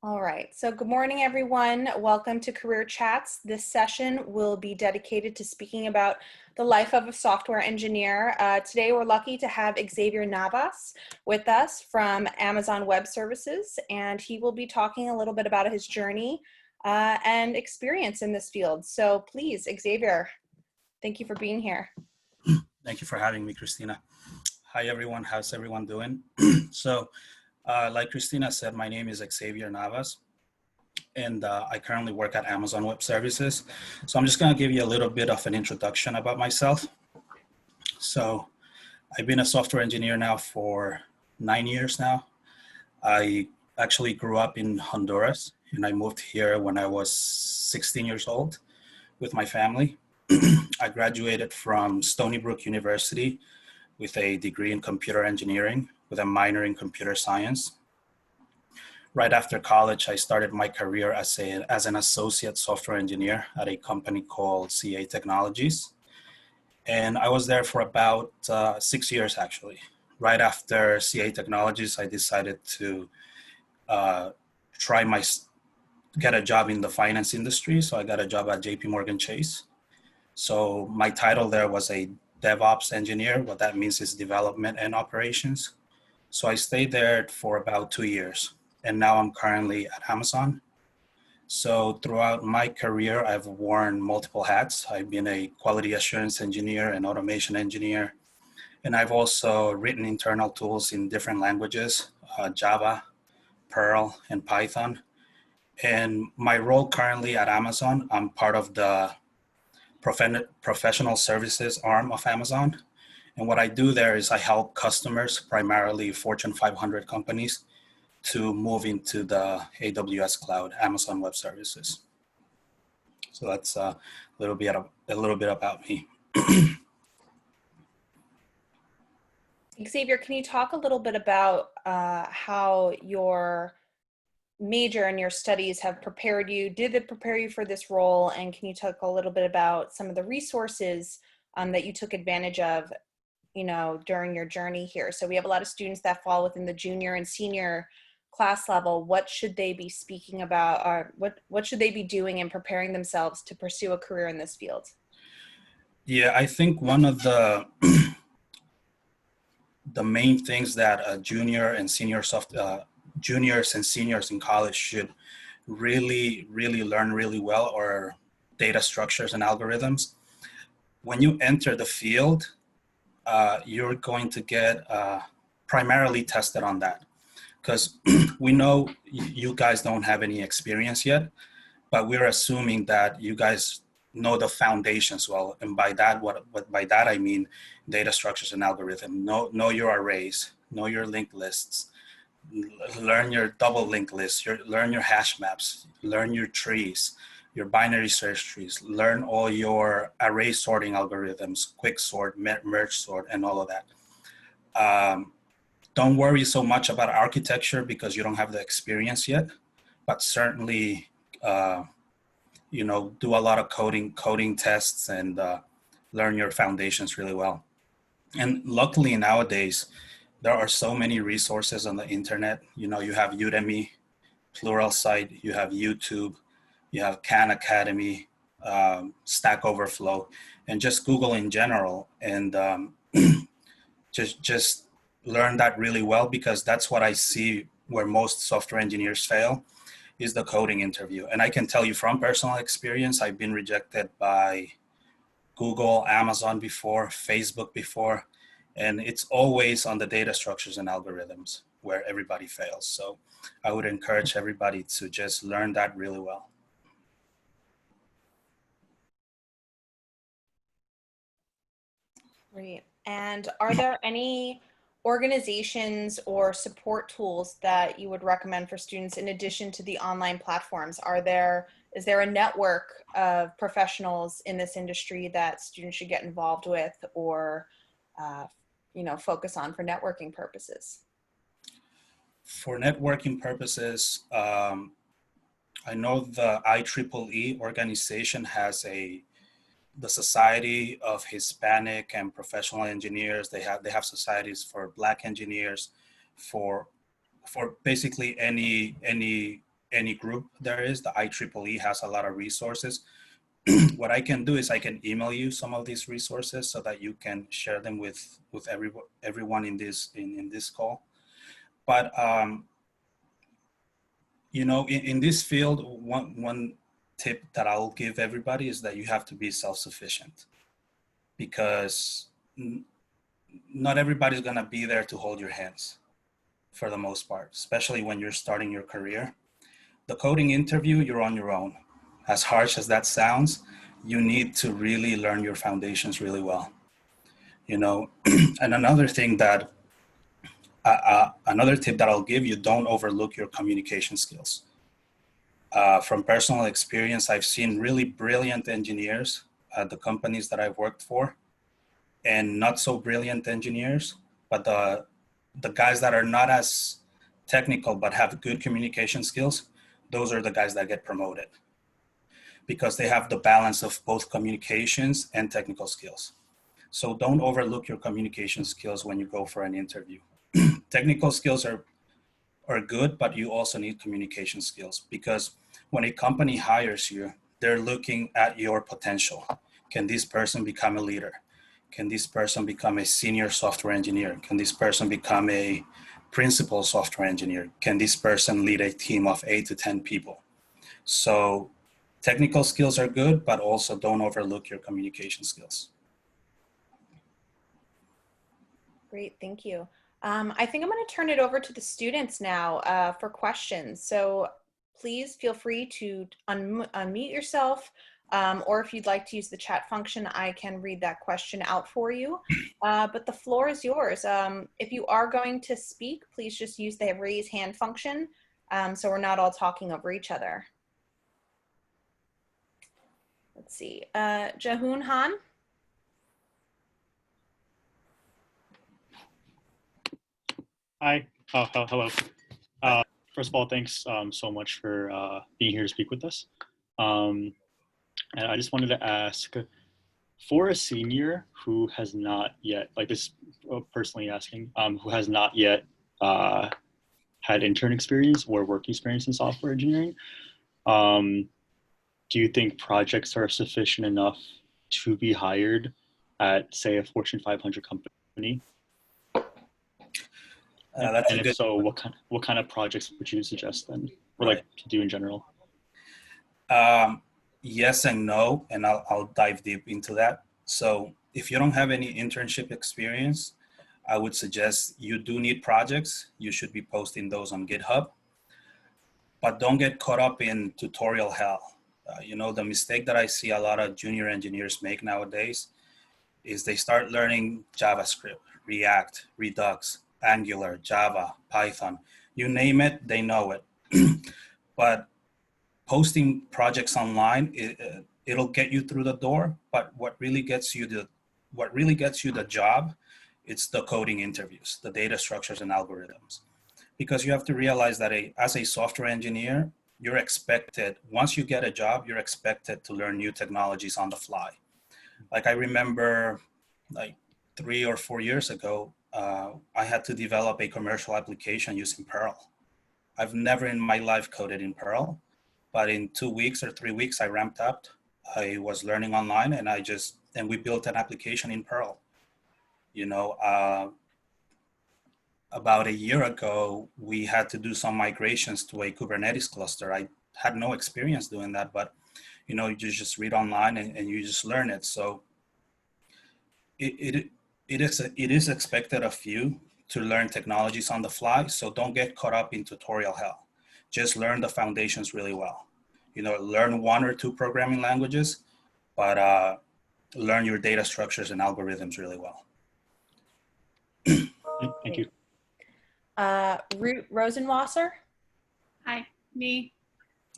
All right, so good morning, everyone. Welcome to Career Chats. This session will be dedicated to speaking about the life of a software engineer. Today, we're lucky to have Xavier Navas with us from Amazon Web Services, and he will be talking a little bit about his journey and experience in this field. So please, Xavier, thank you for being here. Thank you for having me, Christina. Hi, everyone. How's everyone doing? Like Christina said, my name is Xavier Navas, and I currently work at Amazon Web Services. So I'm just going to give you a little bit of an introduction about myself. So I've been a software engineer now for 9 years now. I actually grew up in Honduras, and I moved here when I was 16 years old with my family. I graduated from Stony Brook University with a degree in computer engineering with a minor in computer science. Right after college, I started my career as an associate software engineer at a company called CA Technologies. And I was there for about 6 years, actually. Right after CA Technologies, I decided to get a job in the finance industry. So I got a job at JP Morgan Chase. So my title there was a DevOps engineer. What that means is development and operations. So I stayed there for about 2 years, and now I'm currently at Amazon. So throughout my career, I've worn multiple hats. I've been a quality assurance engineer and automation engineer, and I've also written internal tools in different languages, Java, Perl, and Python. And my role currently at Amazon, I'm part of the professional services arm of Amazon. And what I do there is I help customers, primarily Fortune 500 companies, to move into the AWS cloud, Amazon Web Services. So that's a little bit about me. Xavier, can you talk a little bit about how your major and your studies have prepared you? Did it prepare you for this role? And can you talk a little bit about some of the resources that you took advantage of, during your journey here? So we have a lot of students that fall within the junior and senior class level. What should they be speaking about, or what should they be doing in preparing themselves to pursue a career in this field? Yeah, I think one of the main things that juniors and seniors in college should really learn really well are data structures and algorithms. When you enter the field, you're going to get primarily tested on that, because we know you guys don't have any experience yet, but we're assuming that you guys know the foundations well. And by that, what by that I mean data structures and algorithm. Know your arrays, know your linked lists, learn your double linked lists, learn your hash maps, learn your trees, your binary search trees, learn all your array sorting algorithms, quick sort, merge sort, and all of that. Don't worry so much about architecture because you don't have the experience yet, but certainly, do a lot of coding tests and learn your foundations really well. And luckily nowadays, there are so many resources on the internet. You have Udemy, Pluralsight, you have YouTube, you have Khan Academy, Stack Overflow, and just Google in general. And just learn that really well, because that's what I see where most software engineers fail, is the coding interview. And I can tell you from personal experience, I've been rejected by Google, Amazon before, Facebook before, and it's always on the data structures and algorithms where everybody fails. So I would encourage everybody to just learn that really well. Great. And are there any organizations or support tools that you would recommend for students in addition to the online platforms? Is there a network of professionals in this industry that students should get involved with or focus on for networking purposes? For networking purposes, I know the IEEE organization has the Society of Hispanic and Professional Engineers. They have societies for Black engineers, for basically any any group there is. The IEEE has a lot of resources. What I can do is I can email you some of these resources so that you can share them with everyone in this call. But you know, in this field, one tip that I'll give everybody is that you have to be self-sufficient, because not everybody's gonna be there to hold your hands for the most part, especially when you're starting your career. The coding interview, you're on your own. As harsh as that sounds, you need to really learn your foundations really well. You know, and another thing that, another tip that I'll give you, don't overlook your communication skills. From personal experience, I've seen really brilliant engineers at the companies that I've worked for, and not so brilliant engineers, but the guys that are not as technical but have good communication skills, those are the guys that get promoted, because they have the balance of both communications and technical skills. So don't overlook your communication skills when you go for an interview. Technical skills are good, but you also need communication skills, because when a company hires you, they're looking at your potential. Can this person become a leader? Can this person become a senior software engineer? Can this person become a principal software engineer? Can this person lead a team of 8 to 10 people? So technical skills are good, but also don't overlook your communication skills. Great, thank you. I think I'm going to turn it over to the students now for questions. So please feel free to unmute yourself, or if you'd like to use the chat function, I can read that question out for you. But the floor is yours. If you are going to speak, please just use the raise hand function, so we're not all talking over each other. Let's see, Jahoon Han. Hi. Hello. First of all, thanks so much for being here to speak with us. And I just wanted to ask, for a senior who has not yet, like this personally asking, who has not yet had intern experience or work experience in software engineering, do you think projects are sufficient enough to be hired at, say, a Fortune 500 company? And if so, what kind of projects would you suggest then, or like to do in general? Yes and no, and I'll dive deep into that. So if you don't have any internship experience, I would suggest you do need projects. You should be posting those on GitHub, but don't get caught up in tutorial hell. You know, the mistake that I see a lot of junior engineers make nowadays is they start learning JavaScript, React, Redux, Angular, Java, Python, you name it, they know it. But posting projects online, it'll get you through the door. But what really gets you the job, it's the coding interviews, the data structures and algorithms. Because you have to realize that as a software engineer, you're expected, once you get a job, you're expected to learn new technologies on the fly. Like I remember like 3 or 4 years ago, I had to develop a commercial application using Perl. I've never in my life coded in Perl, but in 2 weeks or 3 weeks, I ramped up. I was learning online, and we built an application in Perl. You know, about a year ago, we had to do some migrations to a Kubernetes cluster. I had no experience doing that, but you know, you just read online and you just learn it. So it is expected of you to learn technologies on the fly. So don't get caught up in tutorial hell. Just learn the foundations really well. You know, learn 1 or 2 programming languages, but learn your data structures and algorithms really well. Thank you. Ruth Rosenwasser. Hi, me.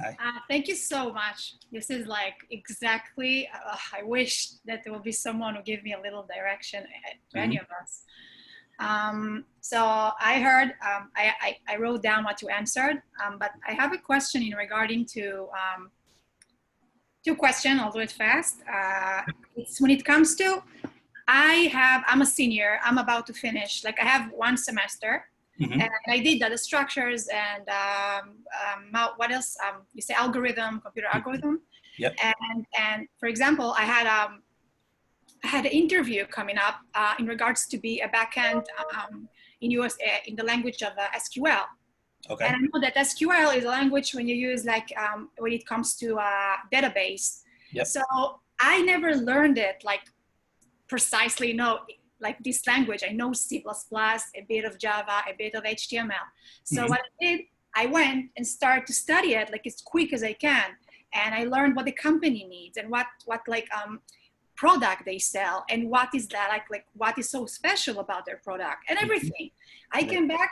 Hi. Thank you so much. This is like exactly, I wish that there would be someone who give me a little direction to any of us. So I heard, I wrote down what you answered, but I have a question in regarding to 2 questions, I'll do it fast. It's when it comes to, I'm a senior, I'm about to finish, like I have 1 semester. Mhm. And I did data structures and what else? You say algorithm, computer algorithm. Yep. And for example, I had an interview coming up in regards to be a backend in US in the language of SQL. Okay. And I know that SQL is a language when you use like when it comes to database. Yep. So I never learned it like precisely know like this language. I know C++, a bit of Java, a bit of HTML. So Mhm. what I did, I went and started to study it like as quick as I can. And I learned what the company needs and what like product they sell and what is that like what is so special about their product and everything. I Yeah. came back.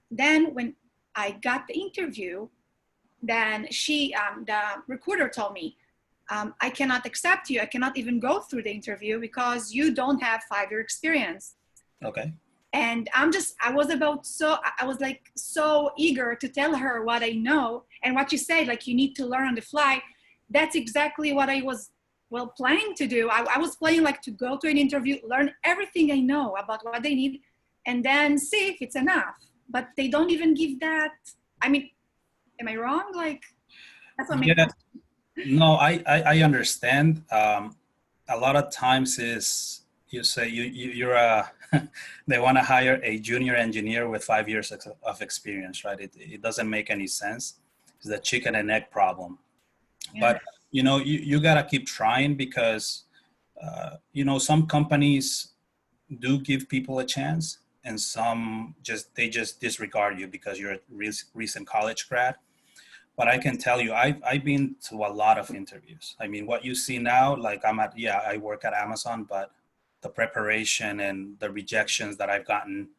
Then when I got the interview, then the recruiter told me, I cannot accept you. I cannot even go through the interview because you don't have 5-year experience. Okay. And I was like so eager to tell her what I know and what you say, like you need to learn on the fly. That's exactly what I was planning to do. I was planning like to go to an interview, learn everything I know about what they need, and then see if it's enough. But they don't even give that. I mean, am I wrong? Like that's what makes Yeah. No, I understand. A lot of times is you say you're a they want to hire a junior engineer with 5 years of experience, right? It doesn't make any sense. It's the chicken and egg problem. Yeah. But you gotta keep trying because some companies do give people a chance, and some they just disregard you because you're a recent college grad. But I can tell you, I've been to a lot of interviews. I mean, what you see now, like I work at Amazon, but the preparation and the rejections that I've gotten,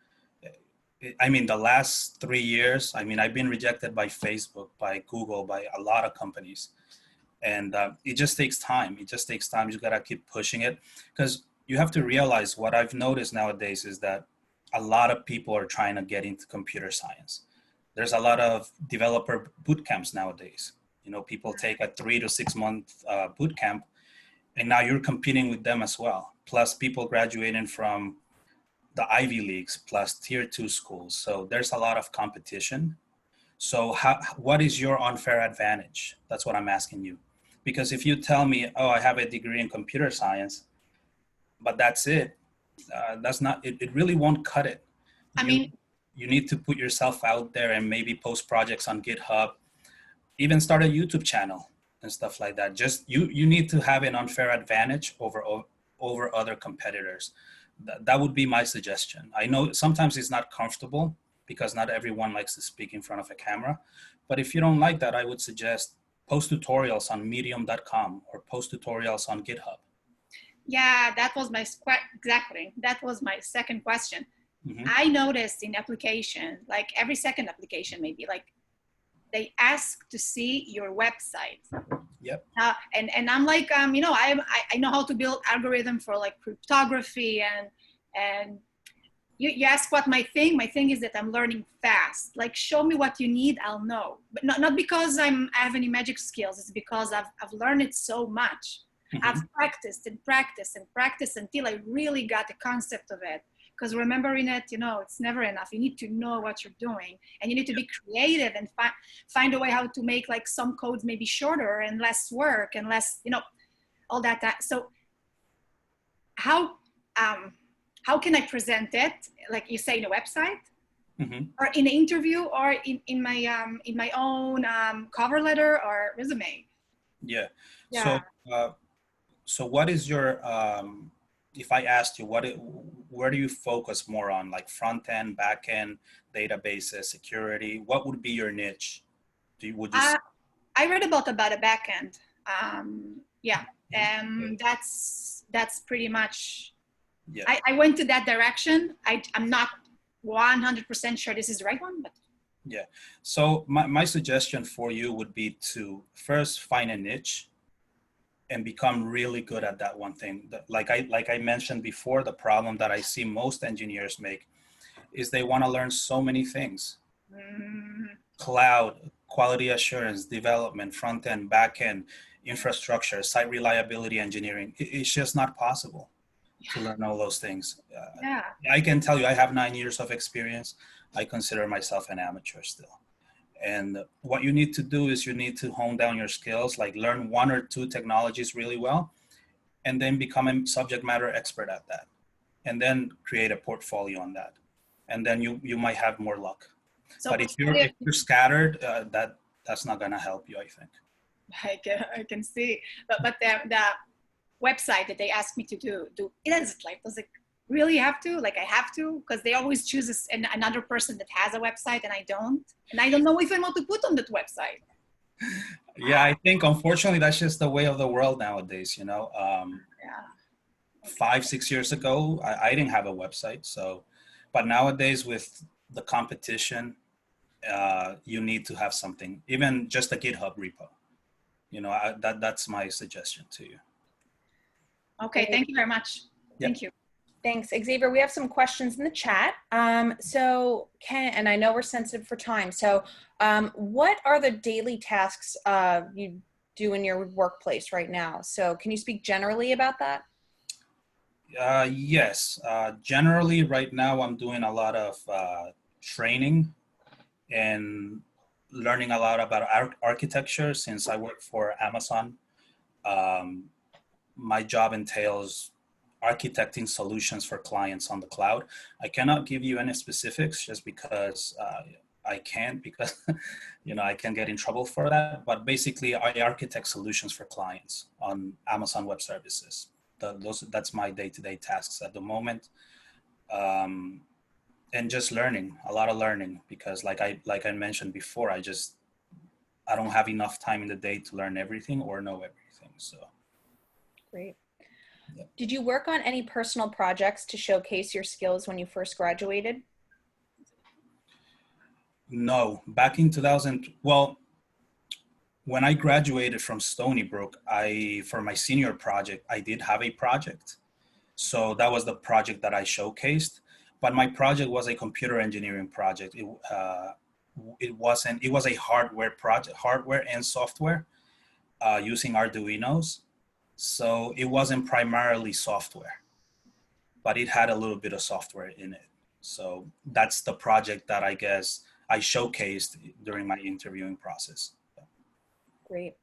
I mean, the last 3 years, I mean, I've been rejected by Facebook, by Google, by a lot of companies. And it just takes time. It just takes time. You gotta keep pushing it because you have to realize what I've noticed nowadays is that a lot of people are trying to get into computer science. There's a lot of developer boot camps nowadays. People take a 3 to 6 month boot camp, and now you're competing with them as well. Plus, people graduating from the Ivy Leagues, plus tier 2 schools. So there's a lot of competition. So what is your unfair advantage? That's what I'm asking you. Because if you tell me, oh, I have a degree in computer science, but that's it, that's not, it really won't cut it. I mean, You need to put yourself out there and maybe post projects on GitHub, even start a YouTube channel and stuff like that. Just you need to have an unfair advantage over other competitors. That would be my suggestion. I know sometimes it's not comfortable because not everyone likes to speak in front of a camera, but if you don't like that, I would suggest post tutorials on medium.com or post tutorials on GitHub. yeah, that was exactly. That was my second question. Mm-hmm. I noticed in application, like every second application, maybe like they ask to see your website. Yep. And I'm like, I know how to build algorithm for like cryptography and you ask what my thing is that I'm learning fast. Like show me what you need, I'll know. But not because I have any magic skills. It's because I've learned it so much. Mm-hmm. I've practiced and practiced and practiced until I really got the concept of it. Because remembering it, it's never enough. You need to know what you're doing, and you need to be creative and find a way how to make like some codes maybe shorter and less work and less, all that. So how can I present it? Like you say in a website, Mm-hmm. or in an interview, or in my own cover letter or resume? Yeah. Yeah. So what is your if I asked you where do you focus more on, like front end, back end, databases, security? What would be your niche? Would you say? I read about a back end. Yeah, that's pretty much. Yeah. I went to that direction. I'm not 100% sure this is the right one, but Yeah. So my suggestion for you would be to first find a niche and become really good at that one thing. Like I mentioned before, the problem that I see most engineers make is they want to learn so many things. Cloud, quality assurance, development, front end, back end, infrastructure, site reliability engineering. It's just not possible. to learn all those things. Yeah. I can tell you, I have 9 years of experience. I consider myself an amateur still. And what you need to do is you need to hone down your skills, like learn 1 or 2 technologies really well, and then become a subject matter expert at that. And then create a portfolio on that. And then you might have more luck. So But if you're scattered, that's not gonna help you, I think. I can see, but the website that they asked me to do does it really have to, like, I have to, because they always choose another person that has a website and I don't know if I want to put on that website. Yeah, I think unfortunately that's just the way of the world nowadays, you know. Yeah. 5-6 years ago, I didn't have a website, so, but nowadays with the competition, you need to have something, even just a GitHub repo. You know, that's my suggestion to you. Okay, thank you very much. Yep. Thank you. Thanks, Xavier. We have some questions in the chat. So and I know we're sensitive for time. So what are the daily tasks you do in your workplace right now? So can you speak generally about that? Yes, generally right now I'm doing a lot of training and learning a lot about architecture since I work for Amazon. My job entails architecting solutions for clients on the cloud. I cannot give you any specifics just because I can't, because you know, I can get in trouble for that. But basically, I architect solutions for clients on Amazon Web Services. That's my day-to-day tasks at the moment. And just learning, a lot of learning, because like I mentioned before, I don't have enough time in the day to learn everything or know everything. So. Great. Yeah. Did you work on any personal projects to showcase your skills when you first graduated? No, back in 2000, well, when I graduated from Stony Brook, for my senior project, I did have a project. So that was the project that I showcased, but my project was a computer engineering project. It was a hardware project, hardware and software using Arduinos. So it wasn't primarily software, but it had a little bit of software in it. So that's the project that I guess I showcased during my interviewing process. Great.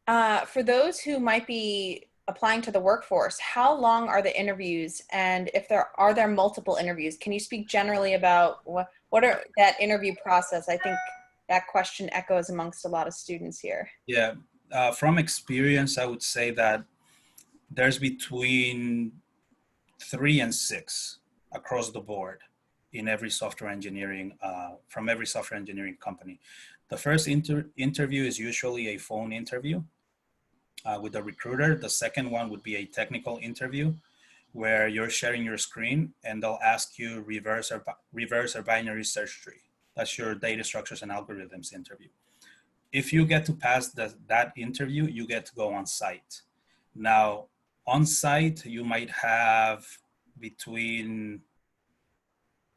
For those who might be applying to the workforce, how long are the interviews? And if are there multiple interviews? Can you speak generally about what are that interview process? I think that question echoes amongst a lot of students here. Yeah, from experience, I would say that there's between 3 and 6 across the board in every software engineering, from every software engineering company. The first interview is usually a phone interview with a recruiter. The second one would be a technical interview where you're sharing your screen and they'll ask you reverse or binary search tree. That's your data structures and algorithms interview. If you get to pass that interview, you get to go on site. Now, on site, you might have between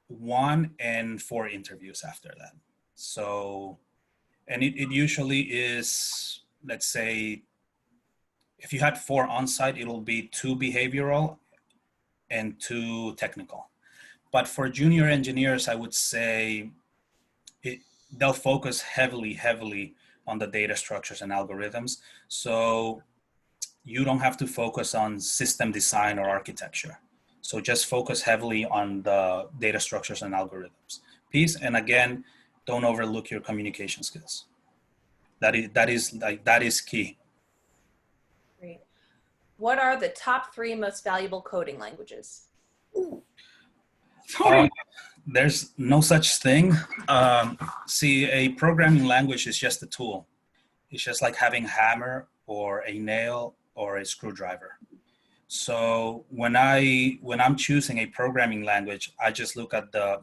1 and 4 interviews after that. So, and it usually is, let's say, if you had 4 on site, it'll be 2 behavioral and 2 technical. But for junior engineers, I would say they'll focus heavily on the data structures and algorithms. So you don't have to focus on system design or architecture. So just focus heavily on the data structures and algorithms piece. And again, don't overlook your communication skills. That is key. Great. What are the top 3 most valuable coding languages? There's no such thing. See, a programming language is just a tool. It's just like having a hammer or a nail or a screwdriver. So when I'm choosing a programming language, I just look at the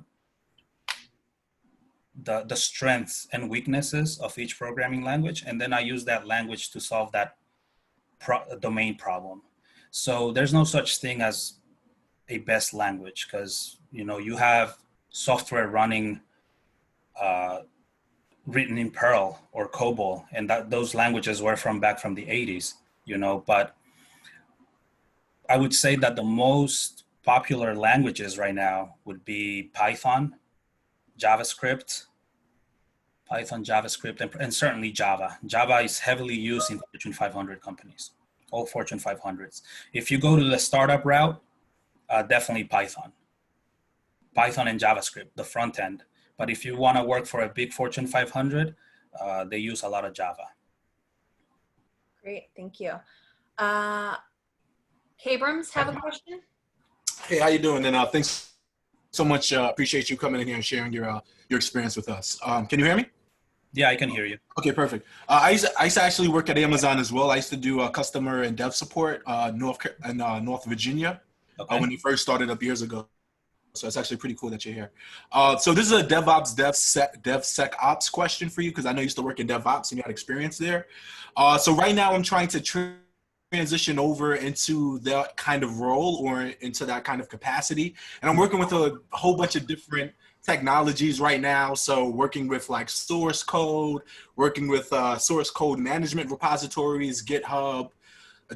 strengths and weaknesses of each programming language, and then I use that language to solve that domain problem. So there's no such thing as a best language, because you have software running written in Perl or COBOL, and those languages were back from the 80s, but I would say that the most popular languages right now would be Python, JavaScript, and certainly Java. Java is heavily used in Fortune 500 companies, all Fortune 500s. If you go to the startup route, definitely Python and JavaScript, the front end. But if you want to work for a big Fortune 500, they use a lot of Java. Great, thank you. Abrams have a question? Hey, how you doing? And thanks so much. Appreciate you coming in here and sharing your experience with us. Can you hear me? Yeah, I can hear you. Okay, perfect. I used to actually work at Amazon as well. I used to do customer and dev support North Virginia when they first started up years ago. So it's actually pretty cool that you're here. So this is a DevOps, DevSecOps question for you, because I know you used to work in DevOps and you had experience there. So right now I'm trying to transition over into that kind of role or into that kind of capacity. And I'm working with a whole bunch of different technologies right now. So working with like source code, working with source code management repositories, GitHub,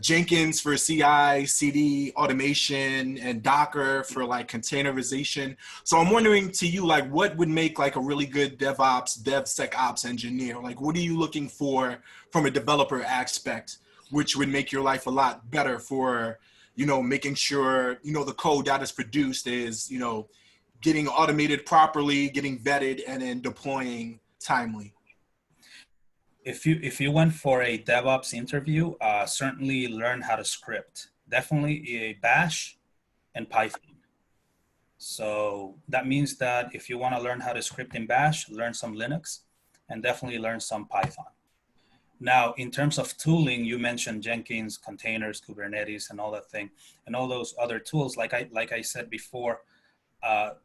Jenkins for CI, CD automation, and Docker for like containerization. So I'm wondering to you, like, what would make like a really good DevOps, DevSecOps engineer? Like, what are you looking for from a developer aspect, which would make your life a lot better for, you know, making sure, you know, the code that is produced is, you know, getting automated properly, getting vetted, and then deploying timely? If you went for a DevOps interview, certainly learn how to script. Definitely a Bash and Python. So that means that if you want to learn how to script in Bash, learn some Linux, and definitely learn some Python. Now, in terms of tooling, you mentioned Jenkins, containers, Kubernetes, and all that thing, and all those other tools. Like I said before,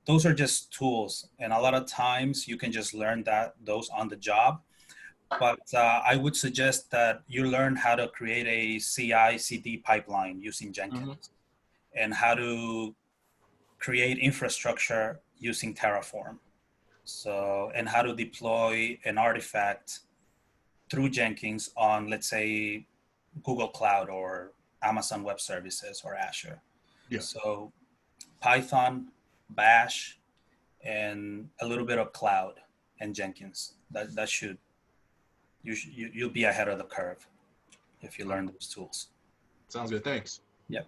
those are just tools, and a lot of times you can just learn those on the job. But I would suggest that you learn how to create a CI/CD pipeline using Jenkins, and how to create infrastructure using Terraform. So, and how to deploy an artifact through Jenkins on, let's say, Google Cloud or Amazon Web Services or Azure. Yeah. So Python, Bash, and a little bit of cloud and Jenkins. That should, you'll be ahead of the curve if you learn those tools. Sounds good. Thanks. Yep.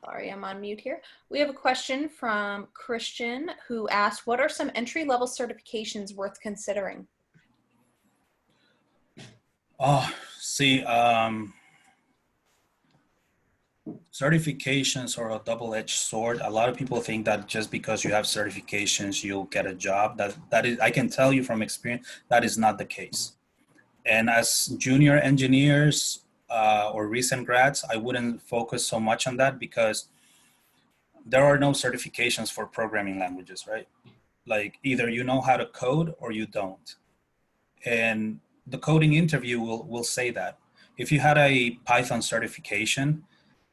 Sorry, I'm on mute here. We have a question from Christian who asked, what are some entry-level certifications worth considering? Oh, see, certifications are a double-edged sword. A lot of people think that just because you have certifications, you'll get a job. That is, I can tell you from experience, that is not the case. And as junior engineers or recent grads, I wouldn't focus so much on that, because there are no certifications for programming languages, right? Like either you know how to code or you don't. And the coding interview will say that. If you had a Python certification,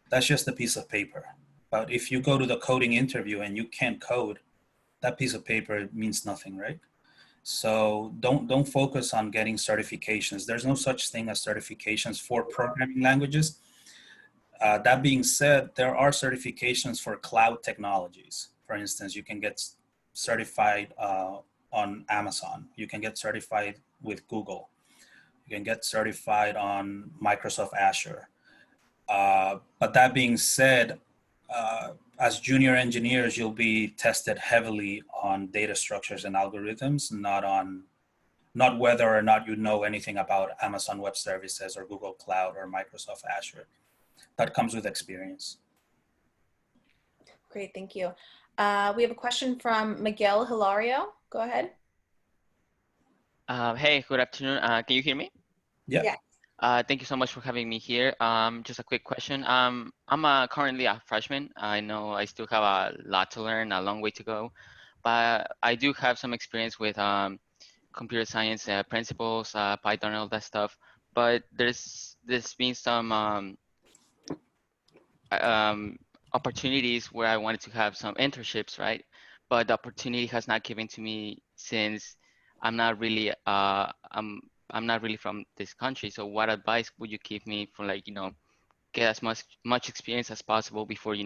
that's just a piece of paper. But if you go to the coding interview and you can't code, that piece of paper means nothing, right? So don't focus on getting certifications. There's no such thing as certifications for programming languages. That being said, there are certifications for cloud technologies. For instance, you can get certified on Amazon. You can get certified with Google. You can get certified on Microsoft Azure. But that being said, as junior engineers, you'll be tested heavily on data structures and algorithms, not whether or not you know anything about Amazon Web Services or Google Cloud or Microsoft Azure. That comes with experience. Great, thank you. We have a question from Miguel Hilario. Go ahead. Hey, good afternoon. Can you hear me? Yeah. Yeah. Thank you so much for having me here. Just a quick question. I'm currently a freshman. I know I still have a lot to learn, a long way to go, but I do have some experience with computer science principles, Python, and all that stuff. But there's been some opportunities where I wanted to have some internships, right? But the opportunity has not given to me since I'm not really I'm not really from this country. So what advice would you give me for like, get as much experience as possible before,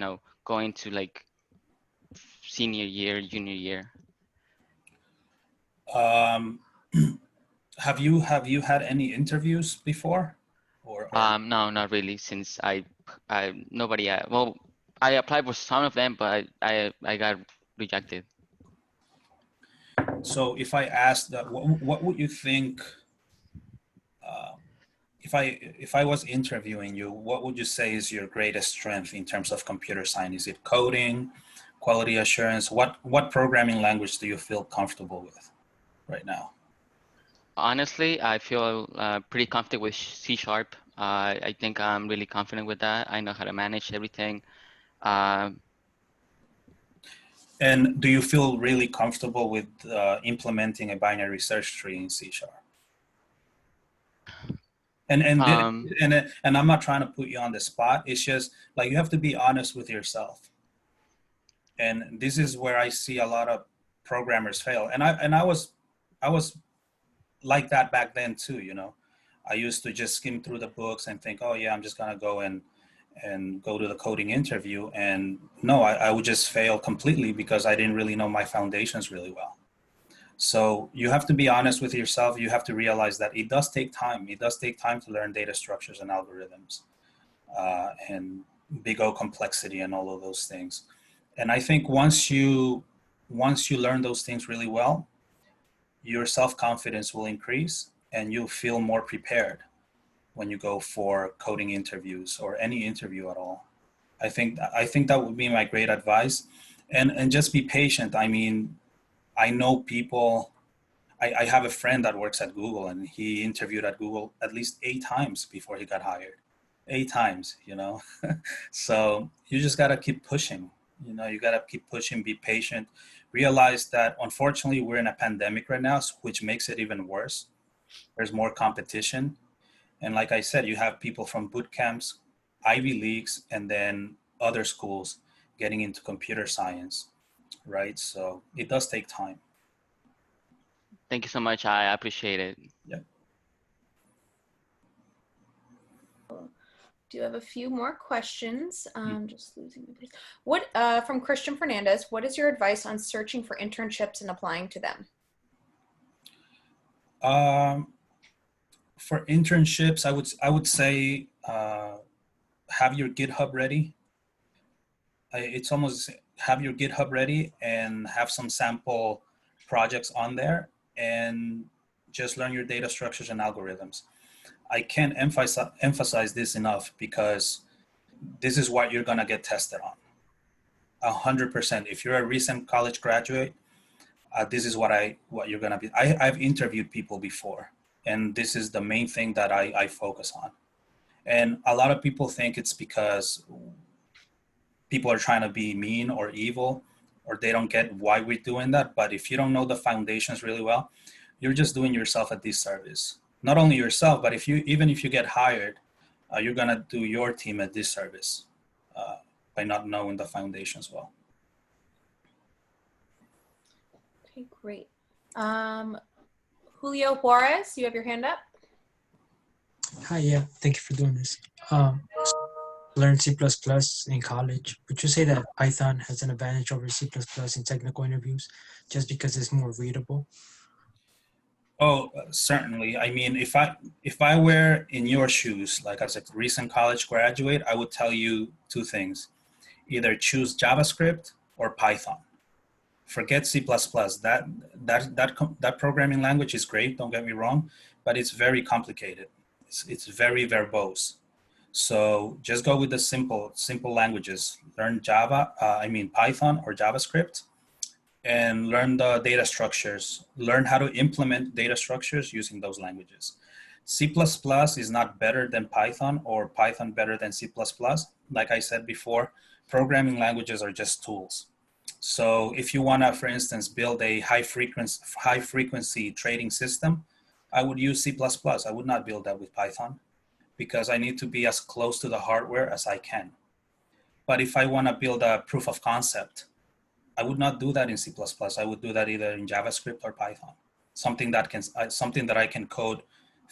going to like senior year, junior year? Um, have you had any interviews before, or No, not really, since nobody, well, I applied for some of them, but I got rejected. so if I asked that, what would you think? Uh, if I was interviewing you, what would you say is your greatest strength in terms of computer science? Is it coding, quality assurance? What programming language do you feel comfortable with right now? Honestly, I feel pretty confident with C Sharp. I think I'm really confident with that. I know how to manage everything. And do you feel really comfortable with implementing a binary search tree in C Sharp? Um, And I'm not trying to put you on the spot. It's just like you have to be honest with yourself. And this is where I see a lot of programmers fail. And I was like that back then too. I used to just skim through the books and think, oh yeah, I'm just gonna go and go to the coding interview. And no, I would just fail completely because I didn't really know my foundations really well. So you have to be honest with yourself. You have to realize that it does take time. It does take time to learn data structures and algorithms and big O complexity and all of those things. And I think once you learn those things really well, your self-confidence will increase and you'll feel more prepared when you go for coding interviews or any interview at all. I think that would be my great advice. And just be patient. I mean, I know people, I have a friend that works at Google and he interviewed at Google at least 8 times before he got hired. 8 times, So you just got to keep pushing. You got to keep pushing, be patient. Realize that unfortunately we're in a pandemic right now, which makes it even worse. There's more competition. And like I said, you have people from boot camps, Ivy Leagues, and then other schools getting into computer science, right? So it does take time. Thank you so much. I appreciate it. Yeah. Do have a few more questions. Just losing my place. What from Christian Fernandez? What is your advice on searching for internships and applying to them? For internships, I would say have your GitHub ready. It's almost have your GitHub ready and have some sample projects on there and just learn your data structures and algorithms. I can't emphasize this enough because this is what you're gonna get tested on. 100%. If you're a recent college graduate, this is what you're gonna be. I've interviewed people before, and this is the main thing that I focus on. And a lot of people think it's because people are trying to be mean or evil, or they don't get why we're doing that. But if you don't know the foundations really well, you're just doing yourself a disservice. Not only yourself, but even if you get hired, you're gonna do your team a disservice by not knowing the foundations well. Okay, great. Julio Juarez, you have your hand up. Hi, yeah, thank you for doing this. Learned C++ in college. Would you say that Python has an advantage over C++ in technical interviews just because it's more readable? Oh, certainly. I mean, if I were in your shoes, like as a recent college graduate, I would tell you 2 things. Either choose JavaScript or Python. Forget C++. That programming language is great, don't get me wrong, but it's very complicated. It's very verbose. So just go with the simple languages. Learn Python or JavaScript, and learn the data structures. Learn how to implement data structures using those languages. C++ is not better than Python or Python better than C++. Like I said before, programming languages are just tools. So if you want to, for instance, build a high frequency trading system, I would use C++. I would not build that with Python because I need to be as close to the hardware as I can. But if I want to build a proof of concept, I would not do that in C++. I would do that either in JavaScript or Python. Something that I can code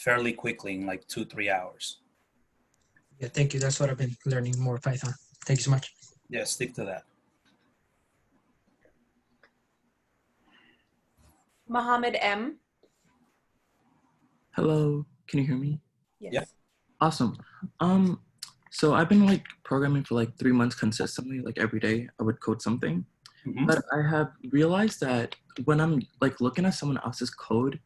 fairly quickly in like 2-3 hours. Yeah, thank you. That's what I've been learning more Python. Thank you so much. Yeah, stick to that. Mohammed M. Hello, can you hear me? Yes. Yeah. Awesome. Um, so I've been like programming for like 3 months consistently, like every day I would code something. Mhm. But I have realized that when I'm like looking at someone else's code,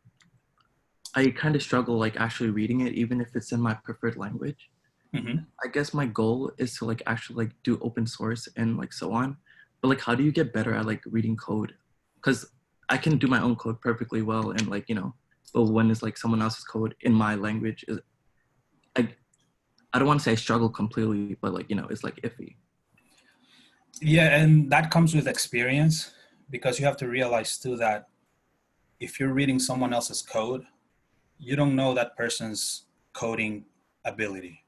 I kind of struggle like actually reading it, even if it's in my preferred language. Mhm. I guess my goal is to like actually like do open source and like so on. But like, how do you get better at like reading code? Because I can do my own code perfectly well, and like but when it's like someone else's code in my language, I I don't want to say I struggle completely, but like it's like iffy. Yeah, and that comes with experience, because you have to realize too that if you're reading someone else's code, you don't know that person's coding ability,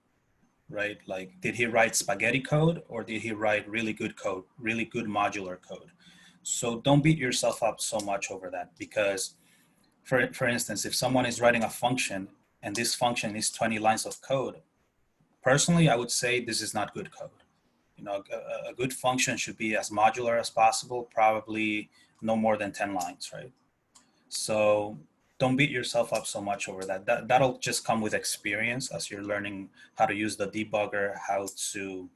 right? Like, did he write spaghetti code, or did he write really good code, really good modular code? So don't beat yourself up so much over that, because for instance, if someone is writing a function and this function is 20 lines of code, personally, I would say this is not good code. A good function should be as modular as possible, probably no more than 10 lines, right? So don't beat yourself up so much over that. That'll just come with experience as you're learning how to use the debugger, how to,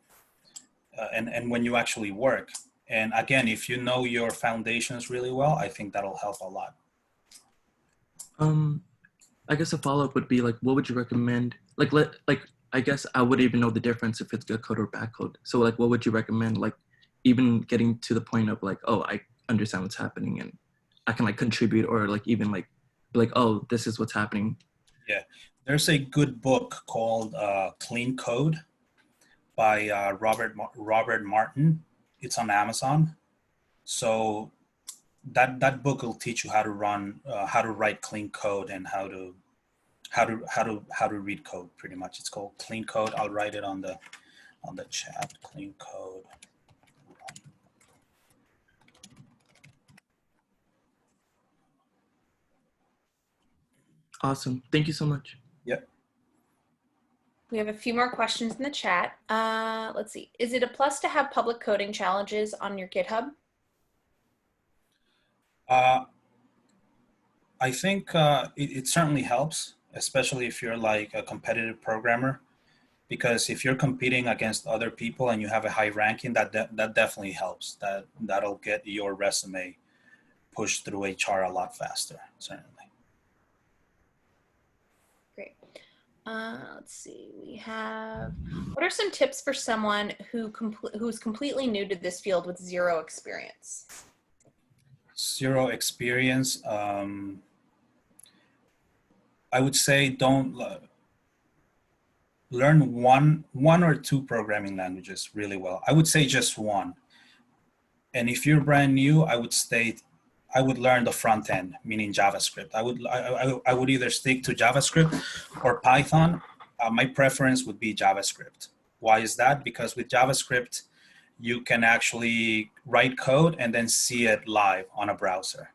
and when you actually work. And again, if you know your foundations really well, I think that'll help a lot. I guess a follow-up would be like, what would you recommend? Like I guess I wouldn't even know the difference if it's good code or bad code. So like, what would you recommend? Like, even getting to the point of like, oh, I understand what's happening and I can like contribute, or like even like be like, oh, this is what's happening. Yeah, there's a good book called Clean Code by Robert Martin. It's on Amazon. So that book will teach you how to write clean code, and how to read code. Pretty much, it's called Clean Code. I'll write it on the chat. Clean Code. Awesome. Thank you so much. Yep. We have a few more questions in the chat. Let's see. Is it a plus to have public coding challenges on your GitHub? I think it certainly helps, especially if you're like a competitive programmer, because if you're competing against other people and you have a high ranking, that definitely helps. That'll get your resume pushed through HR a lot faster, certainly. Great. Let's see. We have. What are some tips for someone who's completely new to this field with zero experience? Zero experience. I would say don't learn one or two programming languages really well. I would say just one. And if you're brand new, I would learn the front end, meaning JavaScript. I would either stick to JavaScript or Python. My preference would be JavaScript. Why is that? Because with JavaScript, you can actually write code and then see it live on a browser.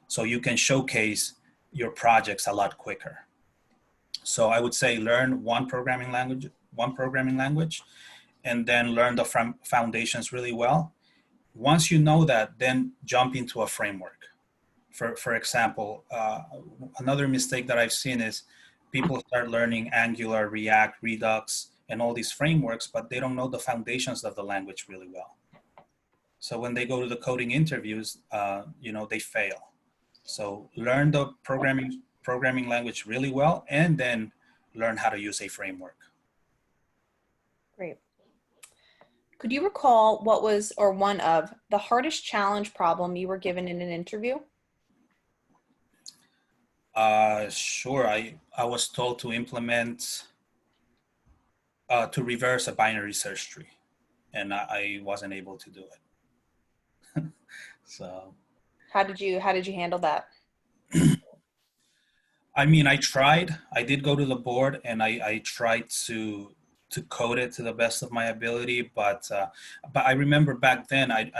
So you can showcase your projects a lot quicker. So I would say learn one programming language, and then learn the foundations really well. Once you know that, then jump into a framework. For example, another mistake that I've seen is people start learning Angular, React, Redux, and all these frameworks, but they don't know the foundations of the language really well. So when they go to the coding interviews, they fail. So learn the programming language really well, and then learn how to use a framework. Great. Could you recall what was, or one of, the hardest challenge problem you were given in an interview? Sure. I was told to implement, to reverse a binary search tree, and I wasn't able to do it. So. How did you handle that? I mean, I tried. I did go to the board, and I tried to code it to the best of my ability. But I remember back then I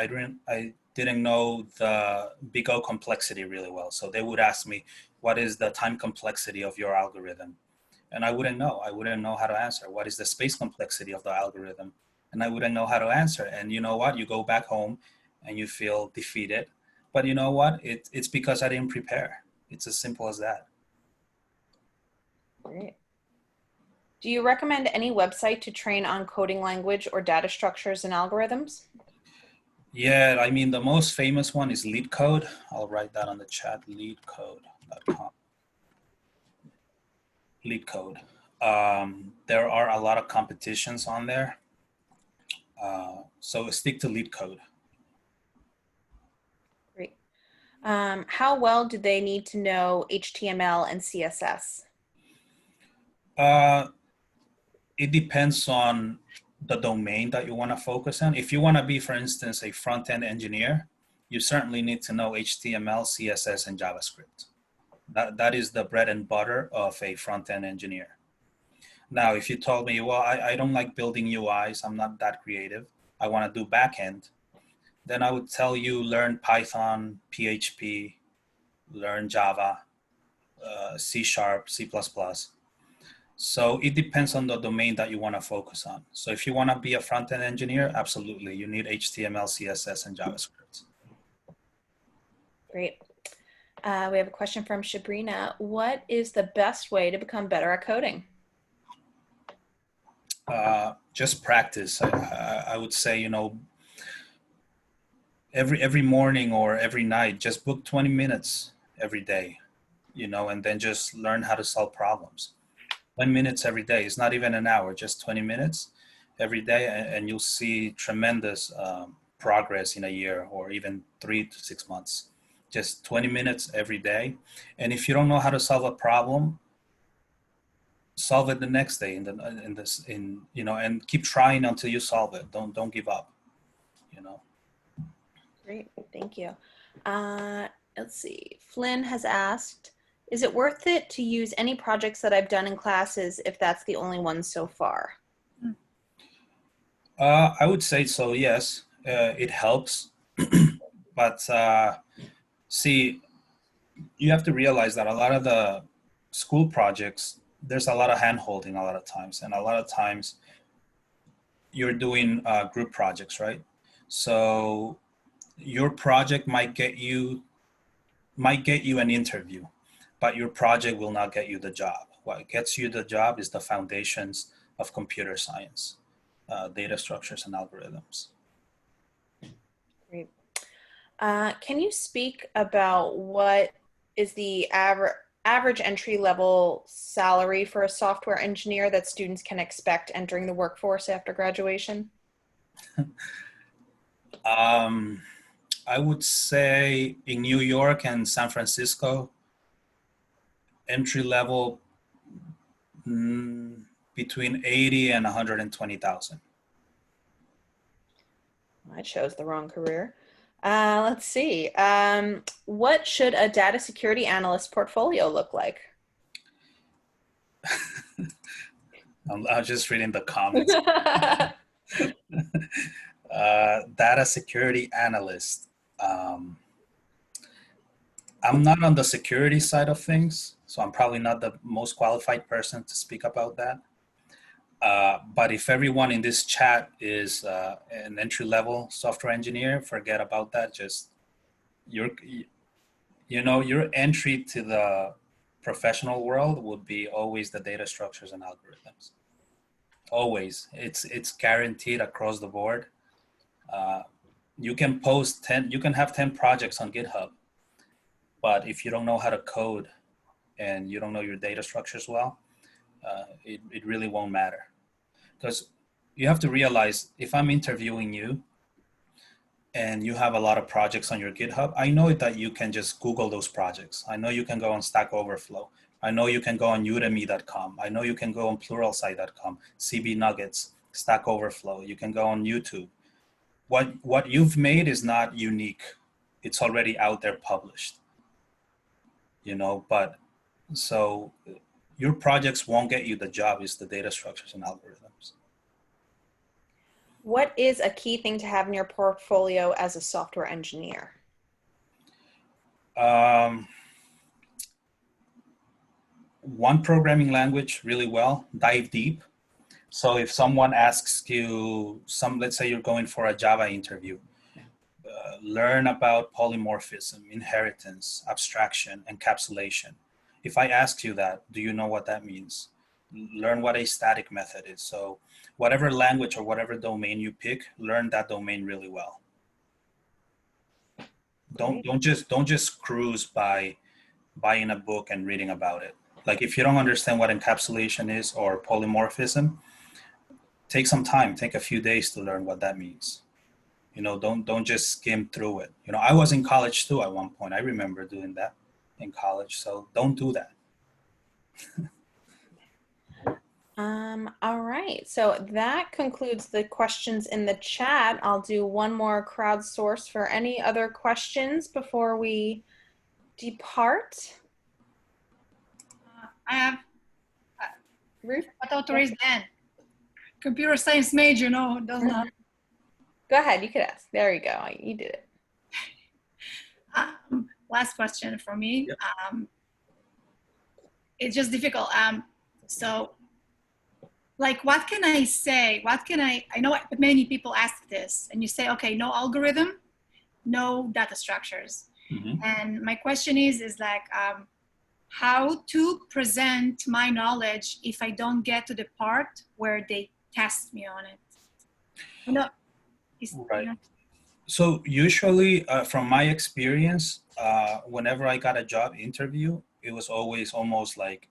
didn't know the big O complexity really well. So they would ask me, what is the time complexity of your algorithm? And I wouldn't know. I wouldn't know how to answer. What is the space complexity of the algorithm? And I wouldn't know how to answer. And you know what? You go back home and you feel defeated. But you know what? It's because I didn't prepare. It's as simple as that. Great. Do you recommend any website to train on coding language or data structures and algorithms? Yeah, I mean, the most famous one is LeetCode. I'll write that on the chat, leetcode.com. LeetCode. There are a lot of competitions on there. So stick to LeetCode. Great. How well do they need to know HTML and CSS? It depends on the domain that you want to focus on. If you want to be, for instance, a front-end engineer, you certainly need to know HTML, CSS, and JavaScript. That is the bread and butter of a front-end engineer. Now, if you told me, well, I don't like building UIs, I'm not that creative, I want to do back-end, then I would tell you learn Python, PHP, learn Java, C#, C++. So it depends on the domain that you want to focus on. So if you want to be a front-end engineer, absolutely, you need HTML, CSS, and JavaScript. Great. We have a question from Shabrina. What is the best way to become better at coding? Just practice. I would say, you know, every morning or every night, just book 20 minutes every day, you know, and then just learn how to solve problems. 20 minutes every day. It's not even an hour, just 20 minutes every day, and you'll see tremendous progress in a year or even 3 to 6 months. Just 20 minutes every day. And if you don't know how to solve a problem, solve it the next day you know, and keep trying until you solve it. Don't give up, you know. Great, thank you. Let's see. Flynn has asked, is it worth it to use any projects that I've done in classes if that's the only one so far? I would say so, yes. It helps. But see, you have to realize that a lot of the school projects, there's a lot of hand-holding a lot of times. And a lot of times you're doing group projects, right? So your project might get you an interview, but your project will not get you the job. What gets you the job is the foundations of computer science, data structures and algorithms. Great. Can you speak about what is the average entry-level salary for a software engineer that students can expect entering the workforce after graduation? I would say in New York and San Francisco, entry level between 80 and 120,000. I chose the wrong career. Let's see. What should a data security analyst portfolio look like? I'm just reading the comments. Data security analyst. I'm not on the security side of things, so I'm probably not the most qualified person to speak about that. But if everyone in this chat is an entry-level software engineer, forget about that. Just your entry to the professional world would be always the data structures and algorithms. Always, it's guaranteed across the board. You can have 10 projects on GitHub, but if you don't know how to code and you don't know your data structures well, it really won't matter. Because you have to realize, if I'm interviewing you and you have a lot of projects on your GitHub, I know that you can just Google those projects. I know you can go on Stack Overflow. I know you can go on udemy.com. I know you can go on pluralsight.com, CB Nuggets, Stack Overflow. You can go on YouTube. What you've made is not unique. It's already out there published, you know, but so your projects won't get you the job. It's the data structures and algorithms. What is a key thing to have in your portfolio as a software engineer? one programming language really well, dive deep. So if someone asks you let's say you're going for a Java interview, learn about polymorphism, inheritance, abstraction, encapsulation. If I ask you that, do you know what that means? Learn what a static method is. So whatever language or whatever domain you pick, learn that domain really well. Don't just cruise by buying a book and reading about it. Like if you don't understand what encapsulation is or polymorphism, take some time, take a few days to learn what that means. You know, don't just skim through it. You know, I was in college too at one point. I remember doing that in college. So don't do that. All right, so that concludes the questions in the chat. I'll do one more crowdsource for any other questions before we depart. I have Ruth? what author is then? Computer science major, no, does not. Go ahead, you could ask. There you go, you did it. Last question for me. Yep. It's just difficult. So, like, what can I say? I know many people ask this, and you say, okay, no algorithm, no data structures. Mm-hmm. And my question is like, how to present my knowledge if I don't get to the part where they test me on it? No. Right. So usually, from my experience, whenever I got a job interview, it was always almost like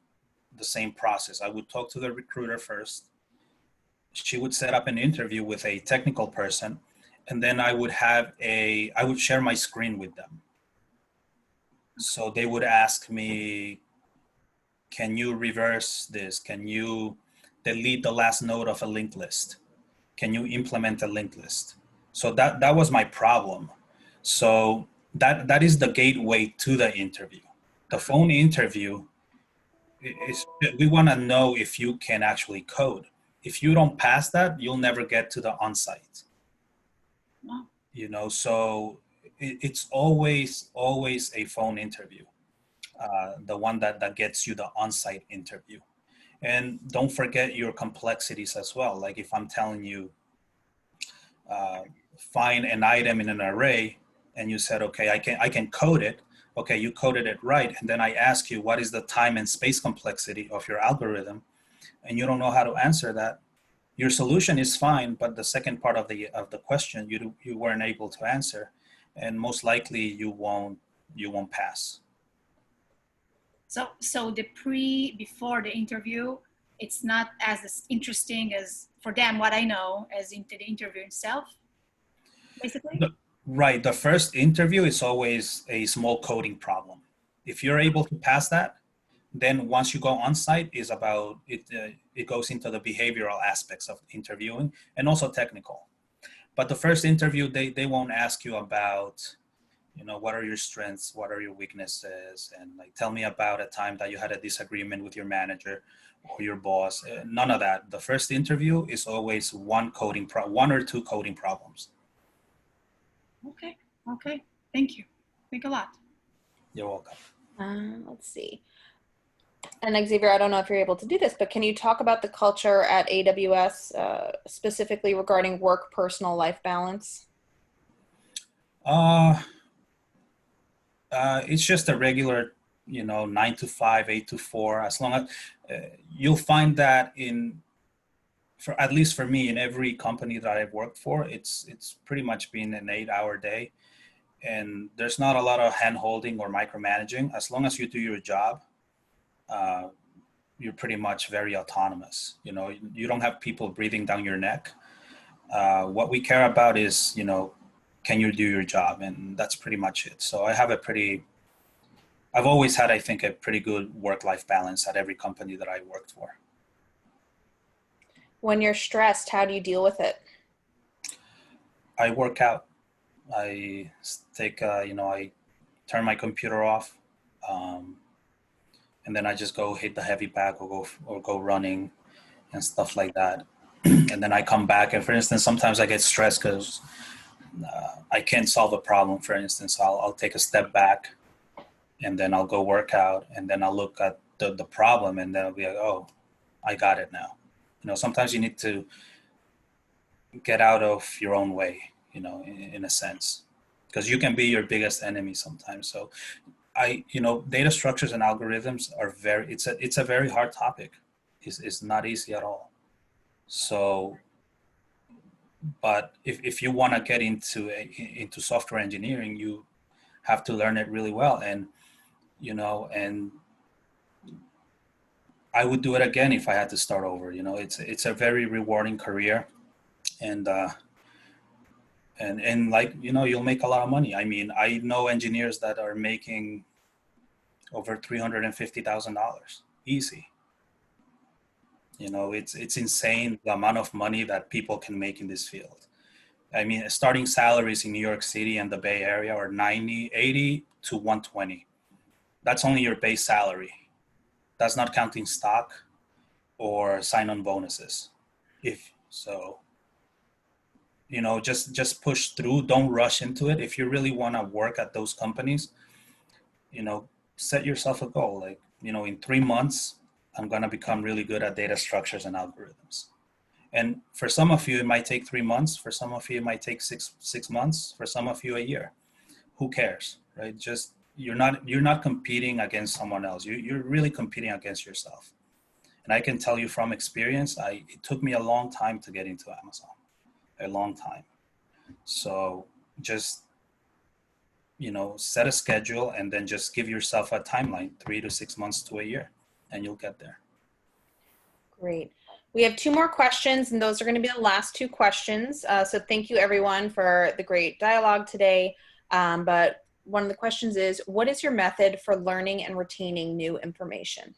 the same process. I would talk to the recruiter first. She would set up an interview with a technical person, and then I would share my screen with them. So they would ask me, can you reverse this? Can you delete the last node of a linked list? Can you implement a linked list? So that was my problem. So that is the gateway to the interview. The phone interview is, we want to know if you can actually code. If you don't pass that, you'll never get to the on-site. Wow. You know, so it's always a phone interview, the one that gets you the on-site interview. And don't forget your complexities as well. Like if I'm telling you, find an item in an array, and you said, okay, I can code it. Okay, you coded it right. And then I ask you, what is the time and space complexity of your algorithm? And you don't know how to answer that. Your solution is fine, but the second part of the question you weren't able to answer, and most likely you won't pass. So before the interview, it's not as interesting as for them what I know as into the interview itself, basically. Right. The first interview is always a small coding problem. If you're able to pass that, then once you go on site, is about it. It goes into the behavioral aspects of interviewing and also technical. But the first interview, they won't ask you about, you know, what are your strengths, what are your weaknesses, and like tell me about a time that you had a disagreement with your manager or your boss. None of that. The first interview is always one or two coding problems. Okay. Thank you. Thank you a lot. You're welcome. Let's see. And Xavier, I don't know if you're able to do this, but can you talk about the culture at AWS, specifically regarding work-personal life balance? It's just a regular, 9 to 5, 8 to 4. As long as you'll find that at least for me, in every company that I've worked for, it's pretty much been an 8-hour day, and there's not a lot of hand-holding or micromanaging. As long as you do your job, you're pretty much very autonomous. You don't have people breathing down your neck. What we care about is, can you do your job? And that's pretty much it. So I've always had, I think, a pretty good work-life balance at every company that I worked for. When you're stressed, how do you deal with it? I work out. I take, I turn my computer off, and then I just go hit the heavy bag or go running and stuff like that. And then I come back, and for instance, sometimes I get stressed because I can't solve a problem. For instance, I'll take a step back, and then I'll go work out, and then I'll look at the problem, and they'll be like, oh, I got it now. Sometimes you need to get out of your own way, in a sense, because you can be your biggest enemy sometimes. So data structures and algorithms are it's a very hard topic. It's not easy at all. So, but if you want to get into software engineering, you have to learn it really well. And, and I would do it again if I had to start over. It's a very rewarding career, and like, you'll make a lot of money. I mean, I know engineers that are making over $350,000 easy. It's insane the amount of money that people can make in this field. I mean, starting salaries in New York City and the Bay Area are 80 to 120. That's only your base salary. That's not counting stock or sign-on bonuses. Just push through. Don't rush into it. If you really want to work at those companies, set yourself a goal. Like, in 3 months, I'm going to become really good at data structures and algorithms. And for some of you, it might take 3 months. For some of you, it might take six months. For some of you, a year. Who cares, right? Just you're not competing against someone else. You're really competing against yourself. And I can tell you from experience, it took me a long time to get into Amazon, a long time. So just set a schedule and then just give yourself a timeline, 3 to 6 months to a year, and you'll get there. Great. We have 2 more questions, and those are going to be the last 2 questions. So thank you, everyone, for the great dialogue today. But one of the questions is, what is your method for learning and retaining new information?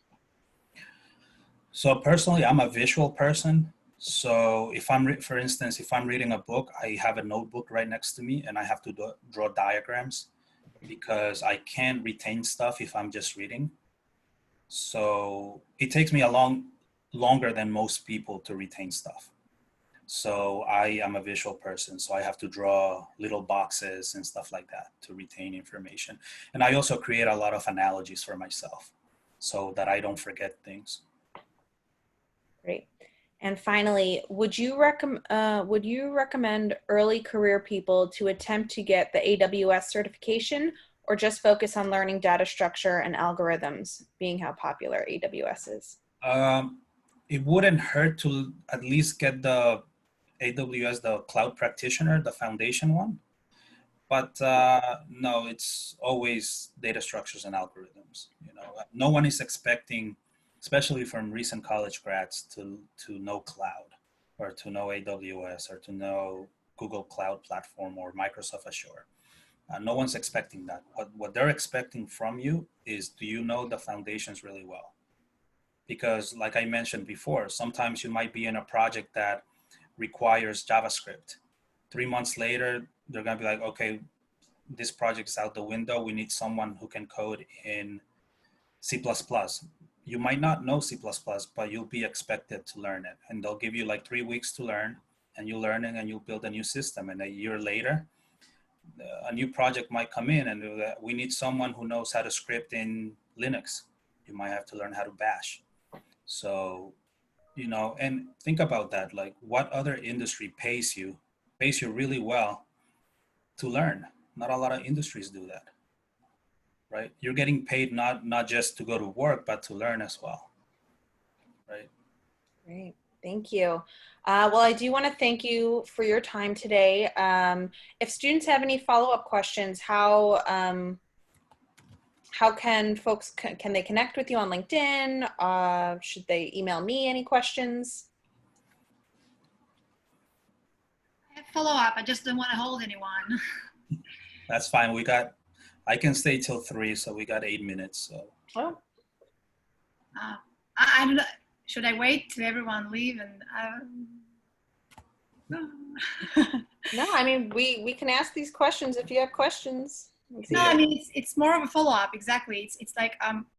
So personally, I'm a visual person. So for instance, if I'm reading a book, I have a notebook right next to me, and I have to draw diagrams, because I can't retain stuff if I'm just reading. So it takes me longer than most people to retain stuff. So I am a visual person, so I have to draw little boxes and stuff like that to retain information. And I also create a lot of analogies for myself so that I don't forget things. Great. And finally, would you recommend early career people to attempt to get the AWS certification, or just focus on learning data structure and algorithms, being how popular AWS is? It wouldn't hurt to at least get the AWS, the cloud practitioner, the foundation one. But no, it's always data structures and algorithms. No one is expecting, especially from recent college grads, to know cloud, or to know AWS, or to know Google Cloud Platform or Microsoft Azure. No one's expecting that. What they're expecting from you is, do you know the foundations really well? Because like I mentioned before, sometimes you might be in a project that requires JavaScript. 3 months later, they're going to be like, okay, this project's out the window. We need someone who can code in C++. You might not know C++, but you'll be expected to learn it. And they'll give you like 3 weeks to learn, and you learn it, and you'll build a new system. And a year later, a new project might come in, and we need someone who knows how to script in Linux. You might have to learn how to bash. So, and think about that. Like, what other industry pays you really well to learn? Not a lot of industries do that, right? You're getting paid not just to go to work, but to learn as well, right? Great, thank you. Well, I do want to thank you for your time today. If students have any follow-up questions, how can folks, can they connect with you on LinkedIn? Should they email me any questions? I have follow-up. I just don't want to hold anyone. That's fine. I can stay till 3, so we got 8 minutes. So. Oh. I don't know. Should I wait till everyone leave and? No. No, I mean, we can ask these questions if you have questions. No, I mean it's more of a follow-up. Exactly. It's like